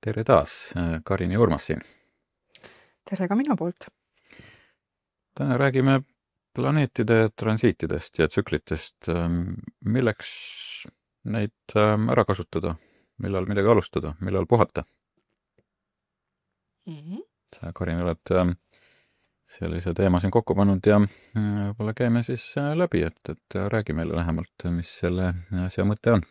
Tere taas, Karin ja Urmas siin. Tere ka minu poolt. Täna räägime planeetide transiitidest ja tsüklitest. Milleks neid ära kasutada? Millal midagi alustada? Millal puhata? Sa, Karin, oled sellise teema siin kokku pannud ja võib-olla käime siis läbi, et räägi meile lähemalt, mis selle asja mõte on.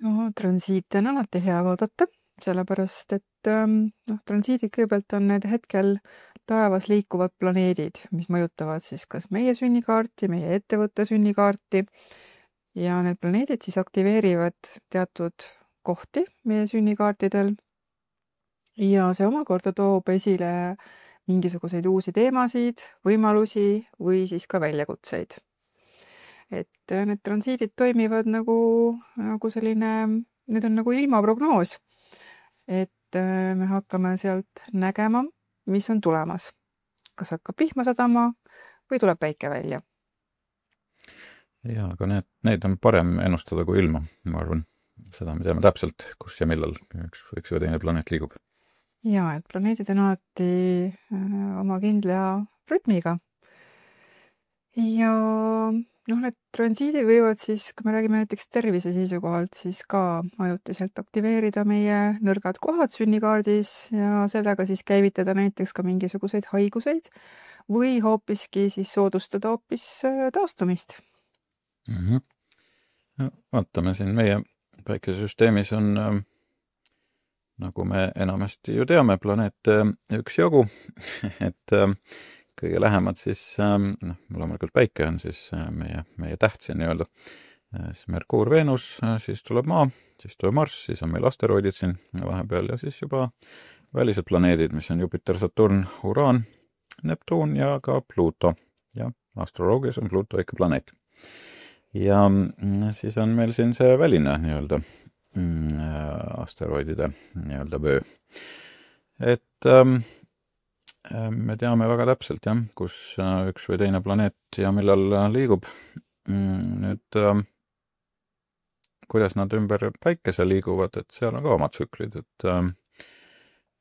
No, transiite on alati hea vaadata, sellepärast et transiidid kõigepealt on need hetkel taevas liikuvad planeedid, mis mõjutavad siis kas meie sünnikaarti, meie ettevõtte sünnikaarti ja need planeedid siis aktiveerivad teatud kohti meie sünnikaartidel ja see omakorda toob esile mingisuguseid uusi teemasid, võimalusi või siis ka väljakutseid. Et need transiidid toimivad nagu selline, need on nagu ilmaprognoos. Et me hakkame sealt nägema, mis on tulemas. Kas hakkab vihma sadama või tuleb päike välja. Ja, aga need on parem ennustada kui ilma, ma arvan. Seda me teame täpselt, kus ja millal üks või teine planeet liigub. Ja, et planeedid on alati oma kindla rütmiga. Ja need transiidid võivad siis, kui me räägime näiteks tervise seisukohalt, siis ka ajutiselt aktiveerida meie nõrgad kohad sünnikaardis ja sellega siis käivitada näiteks ka mingisuguseid haiguseid või hoopiski siis soodustada hoopis taastumist. Vaatame siin meie päikesesüsteemis on, nagu me enamasti ju teame, planeete üksjagu, et kõige lähemad siis, loomulikult päike on siis meie täht siin nii-öelda, siis Merkuur, Veenus, siis tuleb Maa, siis tuleb Marss, siis on meil asteroidid siin vahepeal ja siis juba välised planeedid, mis on Jupiter, Saturn, Uraan, Neptuun ja ka Pluto. Ja astroloogias on Pluto ikka planeet. Ja siis on meil siin see väline nii-öelda asteroidide nii-öelda vöö. Et me teame väga täpselt, jah, kus üks või teine planeet ja millal liigub. Nüüd, kuidas nad ümber päikese liiguvad, et seal on ka omad tsüklid, et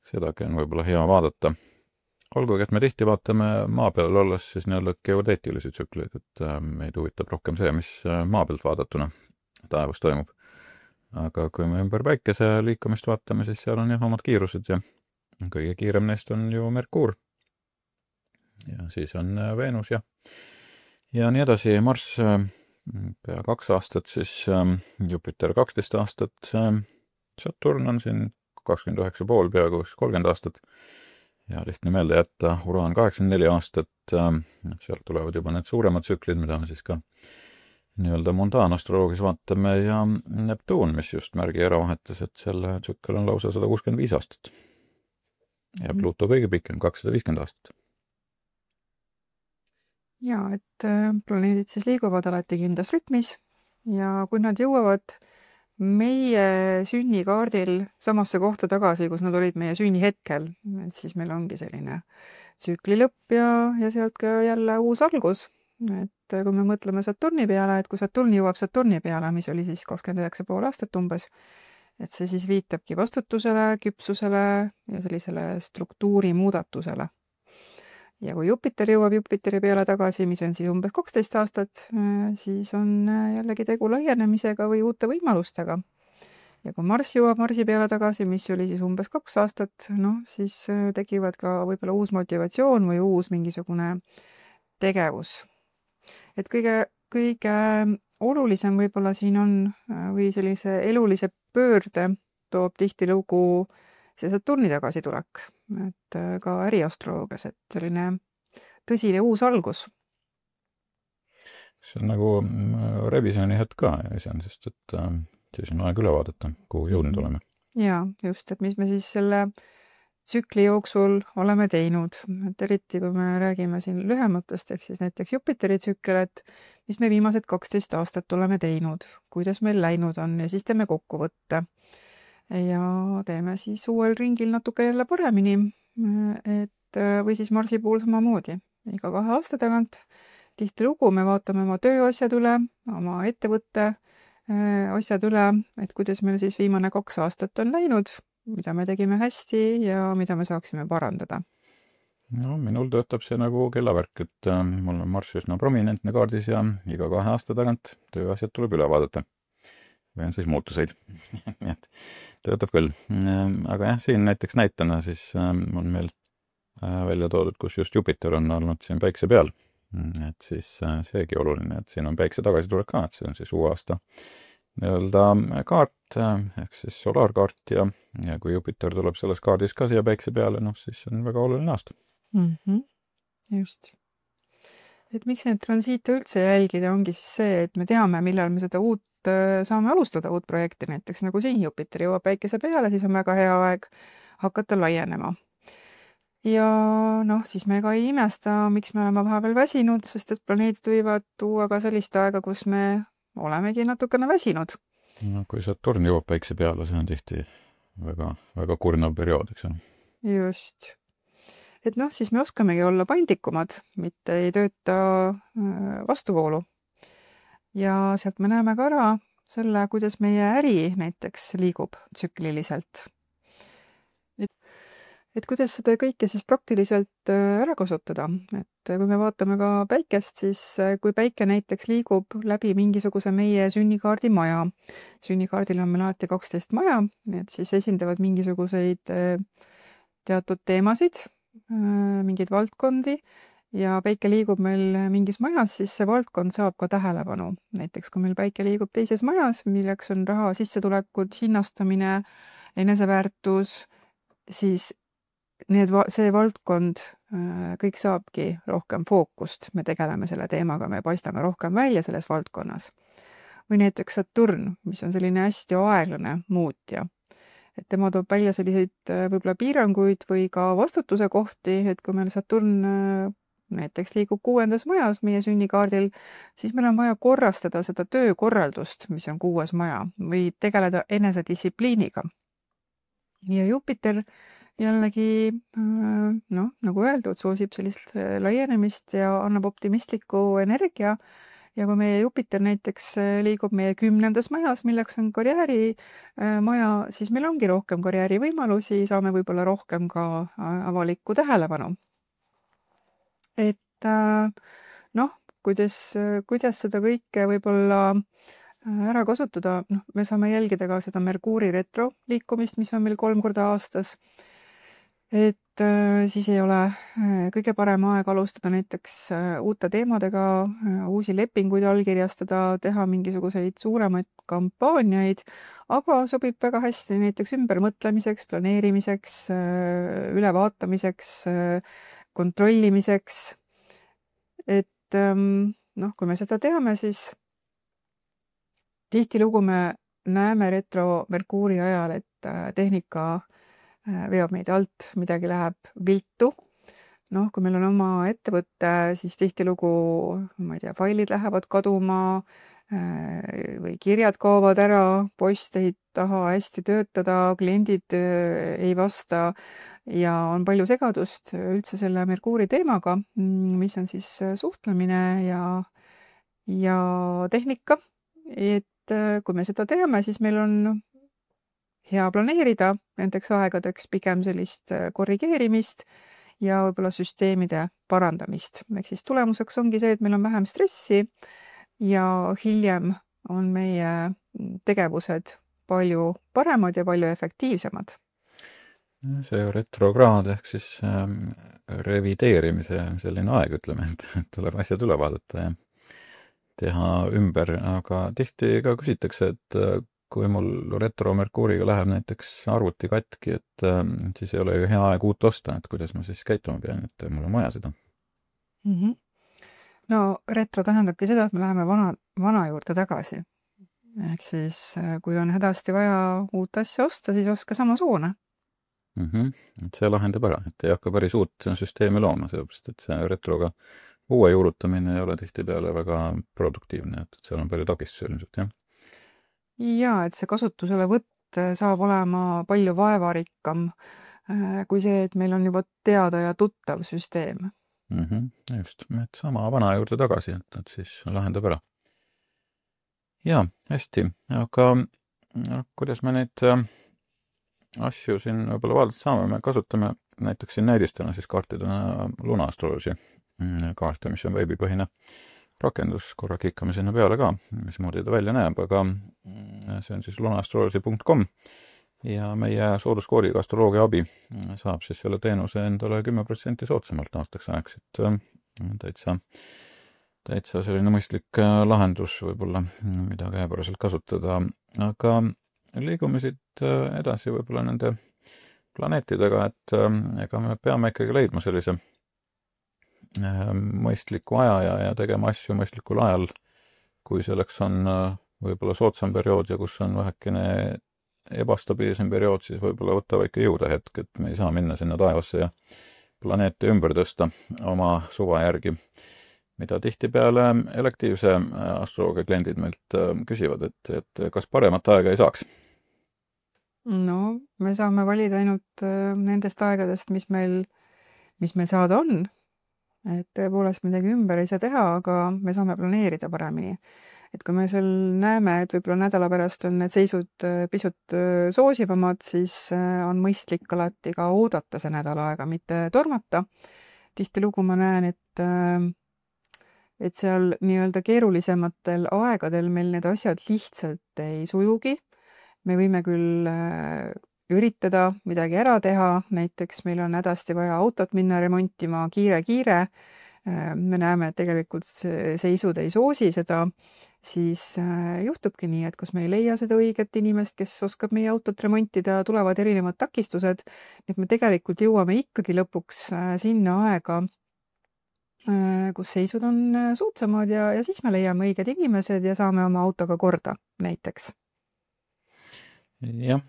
sedagi on võib-olla hea vaadata. Olgugi, et me tihti vaatame maa peal olles siis nii-öelda geodeetilisi tsükleid, et meid huvitab rohkem see, mis maa pealt vaadatuna taevas toimub. Aga kui me ümber päikese liikumist vaatame, siis seal on jah omad kiirused ja kõige kiirem neist on ju Merkuur. Ja siis on Veenus ja nii edasi. Marss pea 2 aastat, siis Jupiter 12 aastat, Saturn on siin 29,5, peaaegu 30 aastat. Ja lihtne meelde jätta, Uraan 84 aastat, sealt tulevad juba need suuremad tsüklid, mida me siis ka nii-öelda mondaanastroloogias vaatame, ja Neptuun, mis just märgi ära vahetas, et selle tsükkel on lausa 165 aastat. Ja Pluto kõige pikem, 250 aastat. Ja, et planeedid siis liiguvad alati kindlas rütmis ja kui nad jõuavad meie sünnikaardil samasse kohta tagasi, kus nad olid meie sünnihetkel, et siis meil ongi selline tsükli lõpp ja sealt ka jälle uus algus. Et kui me mõtleme Saturni peale, et kui Saturn jõuab Saturni peale, mis oli siis 29,5 aastat umbes, et see siis viitabki vastutusele, küpsusele ja sellisele struktuuri muudatusele. Ja kui Jupiter jõuab Jupiteri peale tagasi, mis on siis umbes 12 aastat, siis on jällegi tegu laienemisega või uute võimalustega. Ja kui Marss jõuab Marsi peale tagasi, mis oli siis umbes 2 aastat, siis tekivad ka võib-olla uus motivatsioon või uus mingisugune tegevus. Et kõige olulisem võib-olla siin on või sellise elulise pöörde toob tihtilugu see Saturni tagasitulek, et ka äriastroloogias, et selline tõsine uus algus. See on nagu revisjoni hetk ka iseenesest, et siis on aeg üle vaadata, kuhu jõudnud oleme. Ja, just, et mis me siis selle tsükli jooksul oleme teinud. Et eriti, kui me räägime siin lühematest, ehk siis näiteks Jupiteri tsükkel, et mis me viimased 12 aastat oleme teinud, kuidas meil läinud on ja siis teeme kokkuvõtte. Ja teeme siis uuel ringil natuke jälle paremini, et või siis Marsi puhul samamoodi. Iga 2 aasta tagant tihtilugu me vaatame oma tööasjad üle, oma ettevõtte, asjad üle, et kuidas meil siis viimane 2 aastat on läinud, mida me tegime hästi ja mida me saaksime parandada. No minul töötab see nagu kellavärk, et mul on marss üsna prominentne kaardis ja iga 2 aasta tagant tööasjad tuleb üle vaadata. Või on siis muutuseid. Nii et töötab küll. Aga jah, siin näiteks näitena siis on meil välja toodud, kus just Jupiter on olnud siin päikse peal. Et siis seegi oluline, et siin on päikse tagasitulek ka, et see on siis uue aasta nii-öelda kaart, ehk siis solaarkaart ja kui Jupiter tuleb selles kaardis ka siia päikse peale, siis on väga oluline aasta. Just. Et miks neid transiite üldse jälgida, ongi siis see, et me teame, millal me seda saame alustada uut projekti, näiteks nagu siin Jupiter jõuab päikese peale, siis on väga hea aeg hakata laienema. Ja siis me ka ei imesta, miks me oleme vahepeal väsinud, sest et planeedid võivad tuua ka sellist aega, kus me olemegi natukene väsinud. No kui Saturn jõuab päikse peale, see on tihti väga, väga kurnav periood, eks ole. Just. Et siis me oskamegi olla paindlikumad, mitte ei tööta vastuvoolu. Ja sealt me näeme ka ära selle, kuidas meie äri näiteks liigub tsükliliselt. Et kuidas seda kõike siis praktiliselt ära kasutada. Et kui me vaatame ka päikest, siis kui päike näiteks liigub läbi mingisuguse meie sünnikaardi maja. Sünnikaardil on meil alati 12 maja, et siis esindavad mingisuguseid teatud teemasid, mingeid valdkondi ja päike liigub meil mingis majas, siis see valdkond saab ka tähelepanu. Näiteks kui meil päike liigub teises majas, milleks on raha, sissetulekud, hinnastamine, eneseväärtus, siis see valdkond kõik saabki rohkem fookust. Me tegeleme selle teemaga, me paistame rohkem välja selles valdkonnas. Või näiteks Saturn, mis on selline hästi aeglane muutja. Et tema toob välja selliseid võib-olla piiranguid või ka vastutuse kohti, et kui meil Saturn näiteks liigub 6. majas meie sünnikaardil, siis meil on vaja korrastada seda töökorraldust, mis on 6. maja, või tegeleda enesedistsipliiniga. Ja Jupiter jällegi, nagu öeldud, soosib sellist laienemist ja annab optimistliku energia. Ja kui meie Jupiter näiteks liigub meie 10. majas, milleks on karjääri maja, siis meil ongi rohkem karjäärivõimalusi, saame võib-olla rohkem ka avalikku tähelepanu. Et kuidas seda kõike võib-olla ära kasutada, me saame jälgida ka seda Merkuuri retro liikumist, mis on meil 3 korda aastas. Et siis ei ole kõige parem aeg alustada näiteks uute teemadega, uusi lepinguid allkirjastada, teha mingisuguseid suuremaid kampaaniaid, aga sobib väga hästi näiteks ümbermõtlemiseks, planeerimiseks, ülevaatamiseks, kontrollimiseks. Et kui me seda teame, siis tihtilugu me näeme retro Merkuuri ajal, et tehnika veab meid alt, midagi läheb viltu. Kui meil on oma ettevõtte, siis tihtilugu, ma ei tea, failid lähevad kaduma või kirjad kaovad ära, post ei taha hästi töötada, kliendid ei vasta ja on palju segadust üldse selle Merkuuri teemaga, mis on siis suhtlemine ja tehnika. Et kui me seda teame, siis meil on hea planeerida nendeks aegadeks pigem sellist korrigeerimist ja võib-olla süsteemide parandamist. Ehk siis tulemuseks ongi see, et meil on vähem stressi ja hiljem on meie tegevused palju paremad ja palju efektiivsemad. See retrokraad ehk siis revideerimise selline aeg, ütleme, et tuleb asjad üle vaadata ja teha ümber, aga tihti ka küsitakse, et kui mul retro Merkuuriga läheb näiteks arvuti katki, et siis ei ole ju hea aeg uut osta, et kuidas ma siis käituma pean, et mul on vaja seda. No retro tähendabki seda, et me läheme vana juurde tagasi. Ehk siis, kui on hädasti vaja uut asja osta, siis oska samasugune. Et see lahendab ära, et ei hakka päris uut süsteemi looma, sellepärast, et see retroga uue juurutamine ei ole tihtipeale väga produktiivne, et seal on palju takistusi ilmselt, jah. Ja, et see kasutuselevõtt saab olema palju vaevarikkam kui see, et meil on juba teada ja tuttav süsteem. Just, et sama vana juurde tagasi, et siis lahendab ära. Jaa, hästi, aga kuidas me neid asju siin võib-olla vaadata saame, me kasutame näiteks siin näidistena siis kaartidena Luna Astrology kaarte, mis on veebipõhine rakendus, korra kiikame sinna peale ka, mismoodi ta välja näeb, aga see on siis lunaastrology.com ja meie sooduskoodiga astroloogia abi saab siis selle teenuse endale 10% soodsamalt aastaks ajaks, et täitsa selline mõistlik lahendus võib-olla, mida käepäraselt kasutada, aga liigume siit edasi võib-olla nende planeetidega, et ega me peame ikkagi leidma sellise mõistliku aja ja tegema asju mõistlikul ajal, kui selleks on võib-olla soodsam periood ja kus on vähekene ebastabiilsem periood, siis võib-olla võtab ikka jõuda hetk, et me ei saa minna sinna taevasse ja planeete ümber tõsta oma suva järgi, mida tihtipeale elektiivse astroloogia kliendid meilt küsivad, et kas paremat aega ei saaks? No, me saame valida ainult nendest aegadest, mis meil saada on. Et tõepoolest midagi ümber ei saa teha, aga me saame planeerida paremini. Et kui me seal näeme, et võib-olla nädala pärast on need seisud pisut soosivamad, siis on mõistlik alati ka oodata see nädal aega, mitte tormata. Tihtilugu ma näen, et seal nii-öelda keerulisematel aegadel meil need asjad lihtsalt ei sujugi. Me võime küll üritada midagi ära teha, näiteks meil on hädasti vaja autot minna remontima kiire. Me näeme, et tegelikult seisud ei soosi seda, siis juhtubki nii, et kus me ei leia seda õiget inimest, kes oskab meie autot remontida, tulevad erinevad takistused, et me tegelikult jõuame ikkagi lõpuks sinna aega, kus seisud on suutsamad ja siis me leiame õiged inimesed ja saame oma autoga korda näiteks. Jah,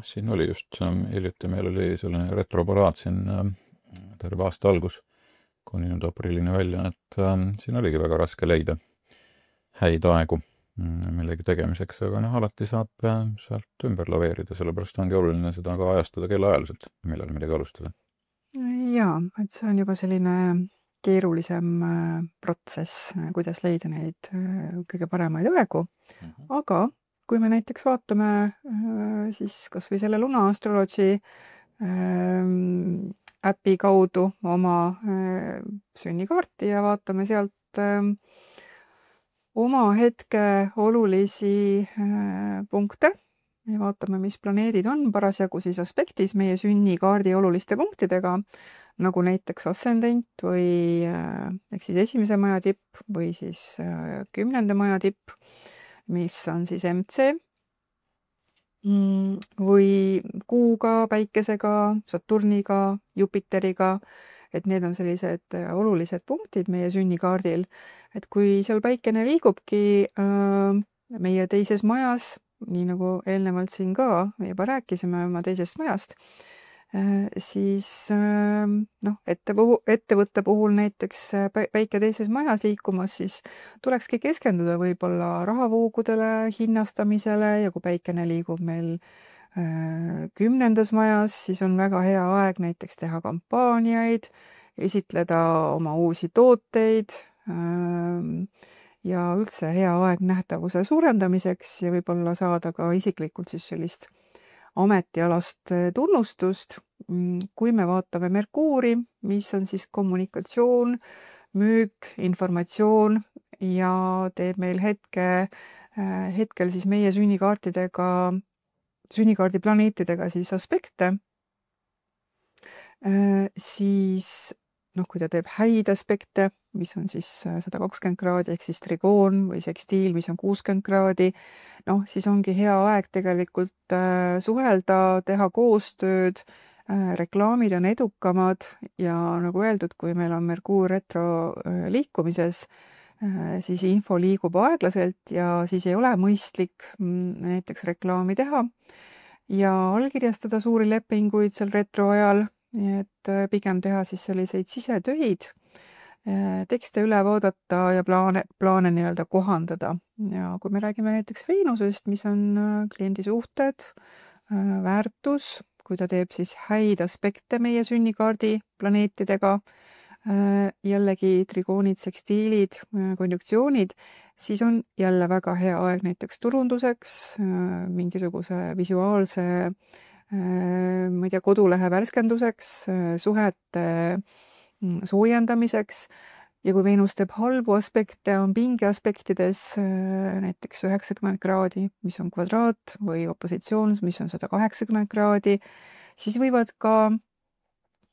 siin oli just hiljuti, meil oli selline retroparaad siin terve aasta algus, kuni nüüd aprillini välja, et siin oligi väga raske leida häid aegu millegi tegemiseks, aga alati saab sealt ümber laveerida, sellepärast ongi oluline seda ka ajastada kellaajaliselt, millal midagi alustada. Jaa, et see on juba selline keerulisem protsess, kuidas leida neid kõige paremaid aegu, aga kui me näiteks vaatame siis kas või selle Luna Astrology äpi kaudu oma sünnikaarti ja vaatame sealt oma hetke olulisi punkte ja vaatame, mis planeedid on parasjagu siis aspektis meie sünnikaardi oluliste punktidega, nagu näiteks ascendent või ehk siis esimese maja tipp või siis 10. maja tipp, mis on siis MC, või kuuga, päikesega, Saturniga, Jupiteriga, et need on sellised olulised punktid meie sünnikaardil, et kui seal päikene liigubki meie teises majas, nii nagu eelnevalt siin ka, me juba rääkisime oma teisest majast, siis ettevõtte puhul näiteks päike teises majas liikumas, siis tulekski keskenduda võib-olla rahavoogudele, hinnastamisele ja kui päikene liigub meil 10. majas, siis on väga hea aeg näiteks teha kampaaniaid, esitleda oma uusi tooteid ja üldse hea aeg nähtavuse suurendamiseks ja võib-olla saada ka isiklikult siis sellist ametialast tunnustust. Kui me vaatame Merkuuri, mis on siis kommunikatsioon, müük, informatsioon ja teeb meil hetkel siis meie sünnikaardi planeetidega siis aspekte, siis kui ta teeb häid aspekte, mis on siis 120 kraadi, ehk siis trigoon või sekstiil, mis on 60 kraadi, siis ongi hea aeg tegelikult suhelda, teha koostööd, reklaamid on edukamad ja nagu öeldud, kui meil on Merkuur retro liikumises, siis info liigub aeglaselt ja siis ei ole mõistlik näiteks reklaami teha ja allkirjastada suuri lepinguid seal retro ajal, et pigem teha siis selliseid sisetöid, tekste üle vaadata ja plaane nii-öelda kohandada. Ja kui me räägime näiteks Veenusest, mis on kliendi suhted, väärtus, kui ta teeb siis häid aspekte meie sünnikaardi planeetidega, jällegi trigoonid, sekstiilid, konjunktsioonid, siis on jälle väga hea aeg näiteks turunduseks, mingisuguse visuaalse, ma ei tea, kodulehe värskenduseks, suhete soojendamiseks. Ja kui Veenus teeb halbu aspekte, on pingeaspektides näiteks 90 kraadi, mis on kvadraat, või opositsioon, mis on 180 kraadi, siis võivad ka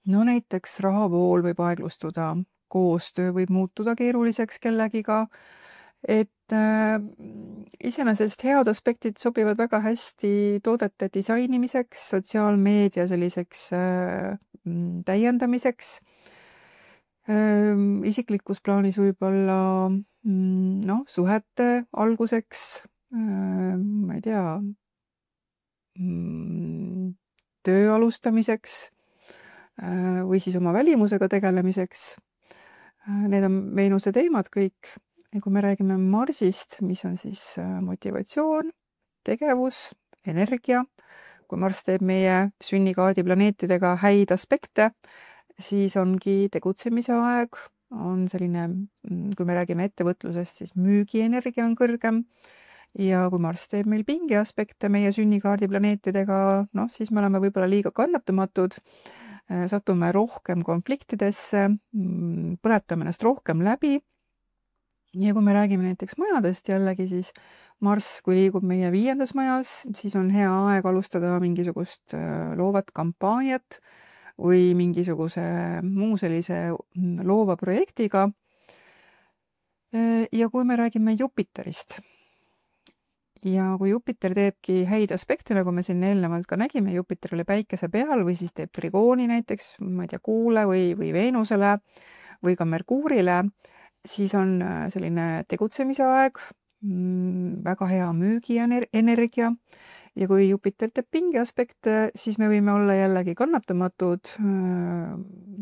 näiteks rahavool võib aeglustuda, koostöö võib muutuda keeruliseks kellegiga, et iseenesest head aspektid sobivad väga hästi toodete disainimiseks, sotsiaalmeedia selliseks täiendamiseks. Isiklikus plaanis võib-olla suhete alguseks, ma ei tea, töö alustamiseks või siis oma välimusega tegelemiseks. Need on Veenuse teemad kõik. Ja kui me räägime Marsist, mis on siis motivatsioon, tegevus, energia, kui Marss teeb meie sünnikaardi planeetidega häid aspekte, siis ongi tegutsemise aeg, on selline, kui me räägime ettevõtlusest, siis müügienergia on kõrgem. Ja kui Marss teeb meil pingeaspekte meie sünnikaardi planeetidega, siis me oleme võib-olla liiga kannatamatud, satume rohkem konfliktidesse, põletame ennast rohkem läbi. Ja kui me räägime näiteks majadest jällegi, siis Marss, kui liigub meie 5. majas, siis on hea aeg alustada mingisugust loovat kampaaniat või mingisuguse muu sellise loova projektiga. Ja kui me räägime Jupiterist, ja kui Jupiter teebki häid aspekte, nagu me siin eelnevalt ka nägime, Jupiter oli päikese peal või siis teeb trigooni näiteks, ma ei tea, Kuule või Veenusele või ka Merkuurile, siis on selline tegutsemise aeg, väga hea müügienergia. Ja kui Jupiter teeb pingeaspekte, siis me võime olla jällegi kannatamatud,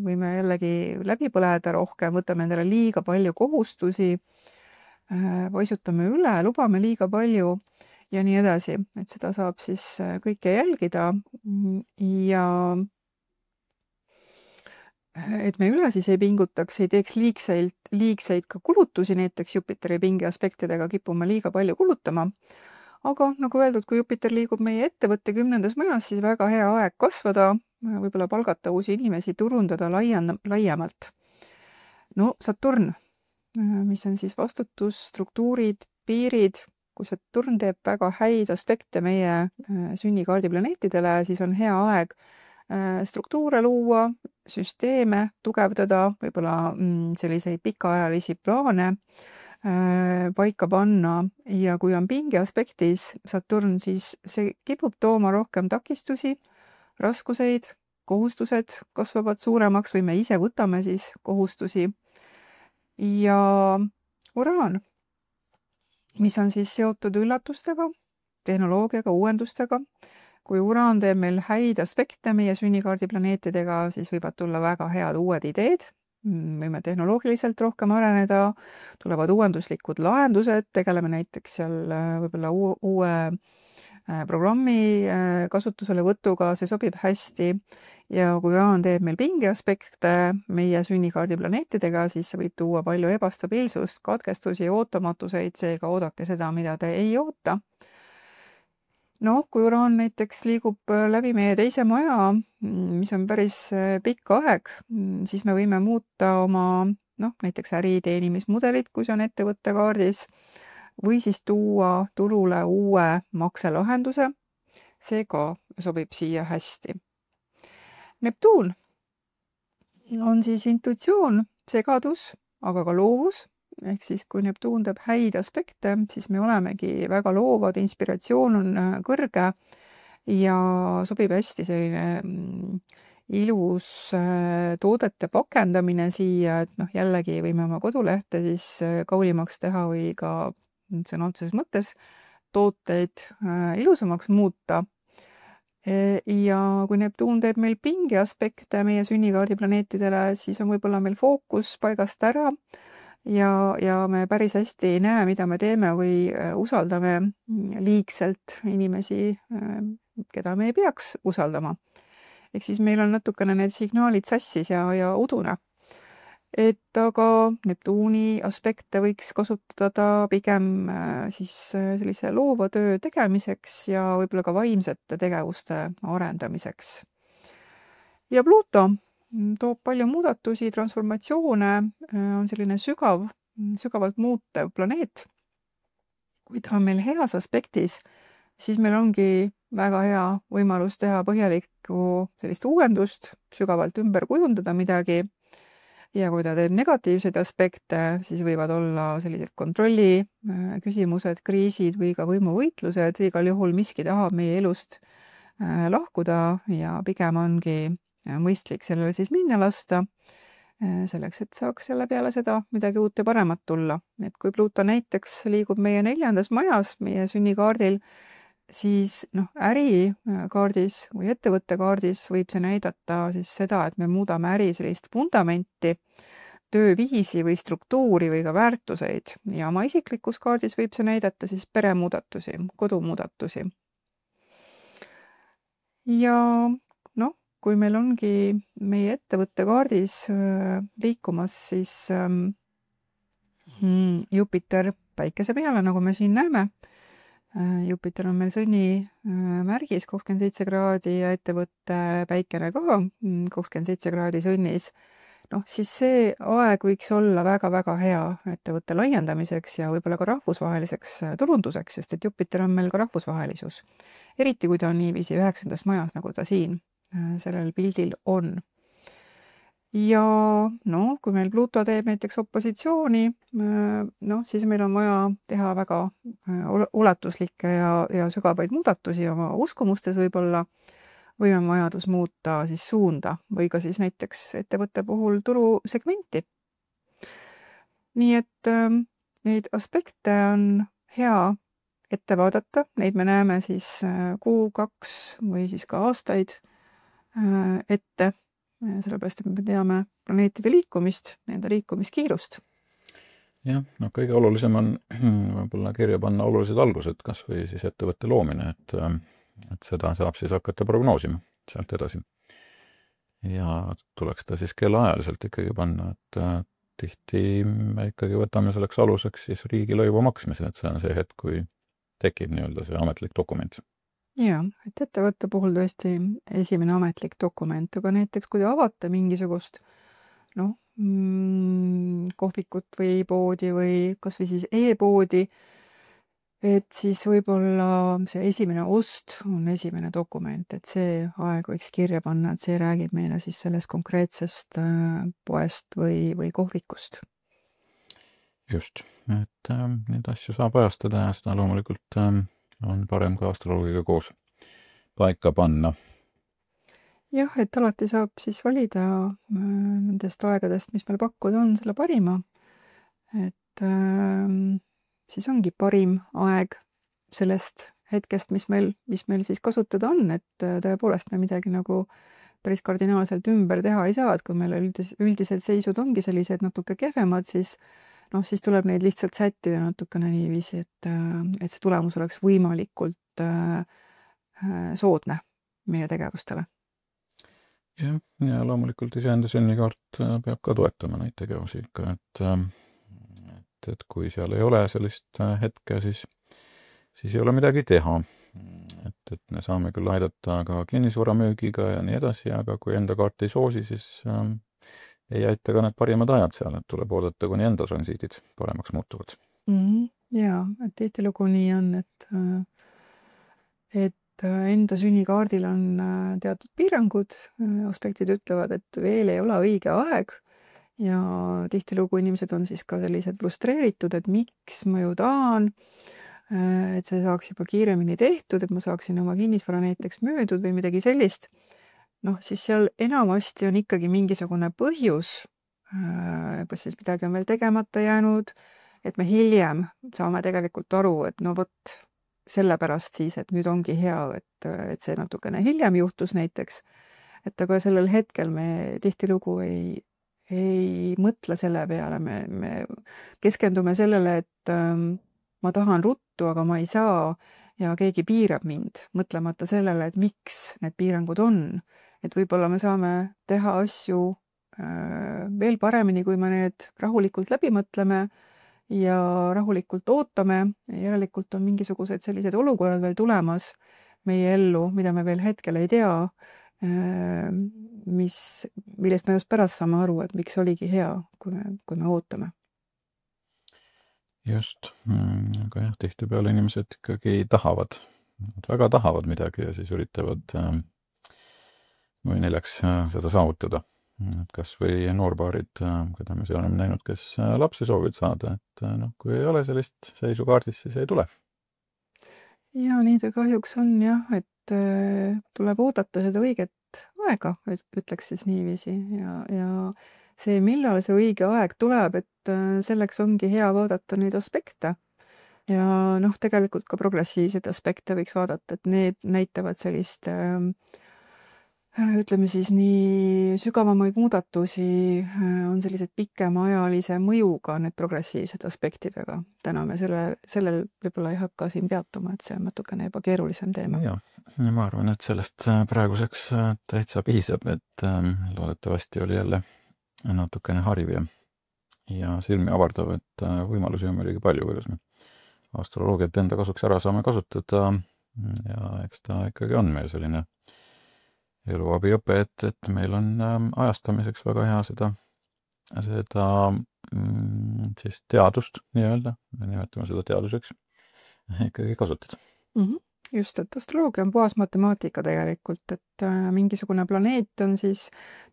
võime jällegi läbi põleda rohkem, võtame endale liiga palju kohustusi, paisutame üle, lubame liiga palju ja nii edasi. Et seda saab siis kõike jälgida ja et me üle siis ei pingutaks, ei teeks liigseid ka kulutusi, näiteks Jupiteri pingeaspektidega kipume liiga palju kulutama. Aga nagu öeldud, kui Jupiter liigub meie ettevõtte 10. majas, siis väga hea aeg kasvada, võib-olla palgata uusi inimesi, turundada laiemalt. Saturn, mis on siis vastutus, struktuurid, piirid. Kui Saturn teeb väga häid aspekte meie sünnikaardi planeetidele, siis on hea aeg struktuure luua, süsteeme tugevdada, võib-olla selliseid pikaajalisi plaane paika panna ja kui on pingeaspektis Saturn, siis see kipub tooma rohkem takistusi, raskuseid, kohustused kasvavad suuremaks või me ise võtame siis kohustusi. Ja Uraan, mis on siis seotud üllatustega, tehnoloogiaga, uuendustega. Kui Uraan teeb meil häid aspekte meie sünnikaardi planeetidega, siis võivad tulla väga head uued ideed. Võime tehnoloogiliselt rohkem areneda, tulevad uuenduslikud lahendused, tegeleme näiteks seal võib-olla uue programmi kasutuselevõtuga, see sobib hästi. Ja kui Uraan teeb meil pingeaspekte meie sünnikaardi planeetidega, siis see võib tuua palju ebastabiilsust, katkestusi, ootamatuseid, seega oodake seda, mida te ei oota. Kui Uraan näiteks liigub läbi meie 2. maja, mis on päris pikk aeg, siis me võime muuta oma näiteks äriteenimismudelit, kui see on ettevõtte kaardis, või siis tuua turule uue makselahenduse. See ka sobib siia hästi. Neptuun on siis intuitsioon, segadus, aga ka loovus. Ehk siis, kui Neptuun teeb häid aspekte, siis me olemegi väga loovad, inspiratsioon on kõrge ja sobib hästi selline ilus toodete pakendamine siia, et jällegi võime oma kodulehte siis kaulimaks teha või ka sõna otseses mõttes tooteid ilusamaks muuta. Ja kui Neptuun teeb meil pingeaspekte meie sünnikaardi planeetidele, siis on võib-olla meil fookus paigast ära ja me päris hästi ei näe, mida me teeme või usaldame liigselt inimesi, keda me ei peaks usaldama. Ehk siis meil on natukene need signaalid sassis ja udune. et aga Neptuuni aspekte võiks kasutada pigem siis sellise loova töö tegemiseks ja võib-olla ka vaimsete tegevuste arendamiseks. Ja Pluto toob palju muudatusi, transformatsioone, on selline sügavalt muutev planeet. Kui ta on meil heas aspektis, siis meil ongi väga hea võimalus teha põhjalikku sellist uuendust, sügavalt ümber kujundada midagi. Ja kui ta teeb negatiivseid aspekte, siis võivad olla sellised kontrolli küsimused, kriisid või ka võimuvõitlused. Igal juhul miski tahab meie elust lahkuda ja pigem ongi mõistlik sellele siis minna lasta, selleks, et saaks selle peale seda midagi uut ja paremat tulla. Et kui Pluto näiteks liigub meie 4. majas, meie sünnikaardil, siis ärikaardis või ettevõttekaardis võib see näidata siis seda, et me muudame äri sellist vundamenti, tööviisi või struktuuri või ka väärtuseid. Ja oma isiklikus kaardis võib see näidata siis peremuudatusi, kodumuudatusi. Ja kui meil ongi meie ettevõttekaardis liikumas siis Jupiter päikese peale, nagu me siin näeme. Jupiter on meil sõnni märgis 27 kraadi ja ettevõtte päikene ka 27 kraadi sõnnis. Siis see aeg võiks olla väga-väga hea ettevõtte laiendamiseks ja võib-olla ka rahvusvaheliseks turunduseks, sest et Jupiter on meil ka rahvusvahelisus. Eriti kui ta on niiviisi 9. majas, nagu ta siin sellel pildil on. Ja kui meil Pluto teeb näiteks opositsiooni, siis meil on vaja teha väga ulatuslikke ja sügavaid muudatusi oma uskumustes võib-olla, või on vajadus muuta siis suunda või ka siis näiteks ettevõtte puhul turusegmenti. Nii et neid aspekte on hea ette vaadata, neid me näeme siis kuu, 2 või siis ka aastaid ette, sellepärast, et me teame planeetide liikumist, nende liikumiskiirust. Jah, kõige olulisem on võib-olla kirja panna olulised algused, kas või siis ettevõtte loomine, et seda saab siis hakata prognoosima sealt edasi. Ja tuleks ta siis kellaajaliselt ikkagi panna, et tihti me ikkagi võtame selleks aluseks siis riigilõivu maksmise, et see on see hetk, kui tekib nii-öelda see ametlik dokument. Jaa, et ettevõtte puhul tõesti esimene ametlik dokument, aga näiteks kui te avate mingisugust kohvikut või poodi või kas või siis e-poodi, et siis võib-olla see esimene ost on esimene dokument, et see aeg võiks kirja panna, et see räägib meile siis sellest konkreetsest poest või kohvikust. Just, et neid asju saab ajastada ja seda loomulikult on parem ka astroloogiga koos paika panna. Jah, et alati saab siis valida nendest aegadest, mis meil pakkuda on, selle parima. Et siis ongi parim aeg sellest hetkest, mis meil siis kasutada on, et tõepoolest me midagi nagu päris kardinaalselt ümber teha ei saa, et kui meil üldised seisud ongi sellised natuke kehvemad, siis tuleb neid lihtsalt sättida natukene niiviisi, et see tulemus oleks võimalikult soodne meie tegevustele. Jah, ja loomulikult iseenda sünnikaart peab ka toetama neid tegevusi ikka, et kui seal ei ole sellist hetke, siis ei ole midagi teha. Et me saame küll aidata ka kinnisvaramüügiga ja nii edasi, aga kui enda kaart ei soosi, siis ei aita ka need parimad ajad seal, et tuleb oodata, kuni enda transiidid paremaks muutuvad. Jaa, et tihtilugu nii on, et enda sünnikaardil on teatud piirangud, aspektid ütlevad, et veel ei ole õige aeg ja tihtilugu inimesed on siis ka sellised frustreeritud, et miks ma ju tahan, et see saaks juba kiiremini tehtud, et ma saaksin oma kinnisvara näiteks müüdud või midagi sellist. Siis seal enamasti on ikkagi mingisugune põhjus, kas siis midagi on veel tegemata jäänud, et me hiljem saame tegelikult aru, et sellepärast siis, et nüüd ongi hea, et see natukene hiljem juhtus näiteks, et aga sellel hetkel me tihtilugu ei mõtle selle peale, me keskendume sellele, et ma tahan ruttu, aga ma ei saa ja keegi piirab mind, mõtlemata sellele, et miks need piirangud on. Et võib-olla me saame teha asju veel paremini, kui me need rahulikult läbi mõtleme ja rahulikult ootame. Järelikult on mingisugused sellised olukorrad veel tulemas meie ellu, mida me veel hetkel ei tea, millest me just pärast saame aru, et miks oligi hea, kui me ootame. Just, aga jah, tihtipeale inimesed ikkagi väga tahavad midagi ja siis üritavad või neljaks seda saavutada. Et kas või noorpaarid, keda me seal oleme näinud, kes lapsi soovivad saada, et kui ei ole sellist seisu kaardis, siis ei tule. Ja nii ta kahjuks on jah, et tuleb oodata seda õiget aega, ütleks siis niiviisi ja see, millal see õige aeg tuleb, et selleks ongi hea vaadata neid aspekte. Ja tegelikult ka progressiivseid aspekte võiks vaadata, et need näitavad sellist ütleme siis nii sügavamaid muudatusi, on sellised pikemaajalise mõjuga need progressiivsed aspektid, aga täna me sellel võib-olla ei hakka siin peatuma, et see on natukene juba keerulisem teema. Ja ma arvan, et sellest praeguseks täitsa piisab, et loodetavasti oli jälle natukene hariv ja silmi avardav, et võimalusi on muidugi palju, kuidas me astroloogiat enda kasuks ära saame kasutada ja eks ta ikkagi on meil selline eluabiõpe, et meil on ajastamiseks väga hea seda siis teadust nii-öelda, me nimetame seda teaduseks, ikkagi kasutada. Just, et astroloogia on puhas matemaatika tegelikult, et mingisugune planeet on siis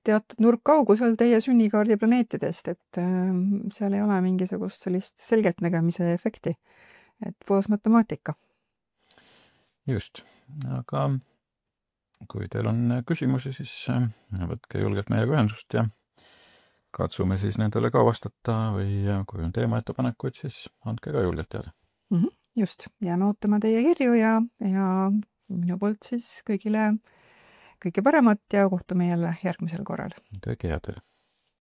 teatud nurk kaugusel teie sünnikaardi planeetidest, et seal ei ole mingisugust sellist selgeltnägemise efekti, et puhas matemaatika. Just, aga kui teil on küsimusi, siis võtke julgelt meiega ühendust ja katsume siis nendele ka vastata või kui on teemaettepanekuid, siis andke ka julgelt teada. Just, jääme ootama teie kirju ja minu poolt siis kõigile kõige paremat ja kohtume jälle järgmisel korral. Kõike head teile!